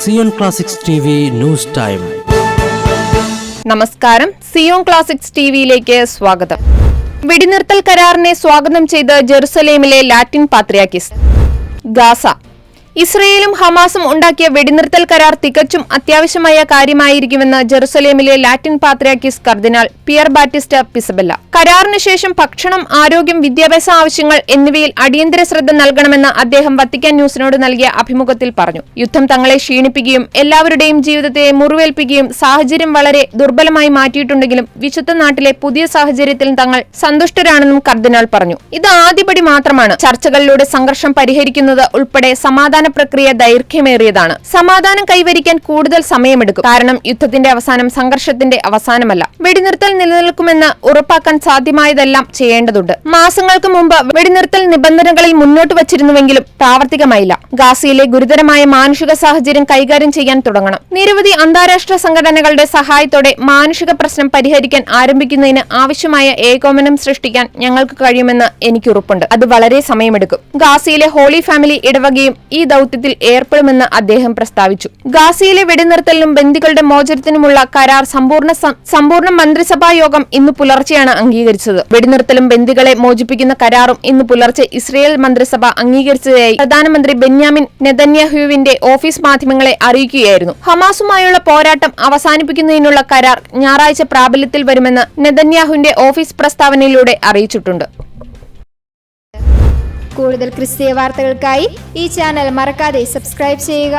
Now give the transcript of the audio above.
Zion classics TV news time. നമസ്കാരം, Zion classics ടിവിയിലേക്ക് സ്വാഗതം. വെടിനിർത്തൽ കരാറിനെ സ്വാഗതം ചെയ്ത് ജെറുസലേമിലെ ലാറ്റിൻ പാത്രിയാർക്കീസ്. ഗാസ. ഇസ്രയേലും ഹമാസും ഉണ്ടാക്കിയ വെടിനിർത്തൽ കരാർ തികച്ചും അത്യാവശ്യമായ കാര്യമായിരിക്കുമെന്ന് ജെറുസലേമിലെ ലാറ്റിൻ പാത്രിയാർക്കീസ് കർദിനാൾ പിയർ ബാറ്റിസ്റ്റ പിസബെല്ല. കരാറിന് ശേഷം ഭക്ഷണം, ആരോഗ്യം, വിദ്യാഭ്യാസ ആവശ്യങ്ങൾ എന്നിവയിൽ അടിയന്തര ശ്രദ്ധ നൽകണമെന്ന് അദ്ദേഹം വത്തിക്കാൻ ന്യൂസിനോട് നൽകിയ അഭിമുഖത്തിൽ പറഞ്ഞു. യുദ്ധം തങ്ങളെ ക്ഷീണിപ്പിക്കുകയും എല്ലാവരുടെയും ജീവിതത്തെ മുറിവേൽപ്പിക്കുകയും സാഹചര്യം വളരെ ദുർബലമായി മാറ്റിയിട്ടുണ്ടെങ്കിലും വിശുദ്ധ നാട്ടിലെ പുതിയ സാഹചര്യത്തിൽ തങ്ങൾ സന്തുഷ്ടരാണെന്നും കർദിനാൾ പറഞ്ഞു. ഇത് ആദ്യപടി മാത്രമാണ്. ചർച്ചകളിലൂടെ സംഘർഷം പരിഹരിക്കുന്നത് ഉൾപ്പെടെ സമാധാന പ്രക്രിയ ദൈർഘ്യമേറിയതാണ്. സമാധാനം കൈവരിക്കാൻ കൂടുതൽ സമയമെടുക്കും. കാരണം യുദ്ധത്തിന്റെ അവസാനം സംഘർഷത്തിന്റെ അവസാനമല്ല. വെടിനിർത്തൽ നിലനിൽക്കുമെന്ന് ഉറപ്പാക്കാൻ സാധ്യമായതെല്ലാം ചെയ്യേണ്ടതുണ്ട്. മാസങ്ങൾക്ക് മുമ്പ് വെടിനിർത്തൽ നിബന്ധനകളിൽ മുന്നോട്ട് വച്ചിരുന്നുവെങ്കിലും പ്രാവർത്തികമായില്ല. ഗാസയിലെ ഗുരുതരമായ മാനുഷിക സാഹചര്യം കൈകാര്യം ചെയ്യാൻ തുടങ്ങണം. നിരവധി അന്താരാഷ്ട്ര സംഘടനകളുടെ സഹായത്തോടെ മാനുഷിക പ്രശ്നം പരിഹരിക്കാൻ ആരംഭിക്കുന്നതിന് ആവശ്യമായ ഏകോപനം സൃഷ്ടിക്കാൻ ഞങ്ങൾക്ക് കഴിയുമെന്ന് എനിക്ക് ഉറപ്പുണ്ട്. അത് വളരെ സമയമെടുക്കും. ഗാസയിലെ ഹോളി ഫാമിലി ഇടവകയും ഈ ദൌത്യത്തിൽ ഏർപ്പെടുമെന്ന് അദ്ദേഹം പ്രസ്താവിച്ചു. ഗാസയിലെ വെടിനിർത്തലിനും ബന്ദികളുടെ മോചനത്തിനുമുള്ള കരാർ സമ്പൂർണ്ണ മന്ത്രിസഭാ യോഗം ഇന്ന് പുലർച്ചെയാണ് അംഗീകരിച്ചത്. വെടിനിർത്തലും ബന്ദികളെ മോചിപ്പിക്കുന്ന കരാറും ഇന്ന് പുലർച്ചെ ഇസ്രയേൽ മന്ത്രിസഭ അംഗീകരിച്ചതായി പ്രധാനമന്ത്രി ബെന്യാമിൻ നെതന്യാഹുവിന്റെ ഓഫീസ് മാധ്യമങ്ങളെ അറിയിക്കുകയായിരുന്നു. ഹമാസുമായുള്ള പോരാട്ടം അവസാനിപ്പിക്കുന്നതിനുള്ള കരാർ ഞായറാഴ്ച പ്രാബല്യത്തിൽ വരുമെന്ന് നെതന്യാഹുവിന്റെ ഓഫീസ് പ്രസ്താവനയിലൂടെ അറിയിച്ചിട്ടുണ്ട്. കൂടുതൽ ക്രിസ്തീയ വാർത്തകൾക്കായി ഈ ചാനൽ മറക്കാതെ സബ്സ്ക്രൈബ് ചെയ്യുക.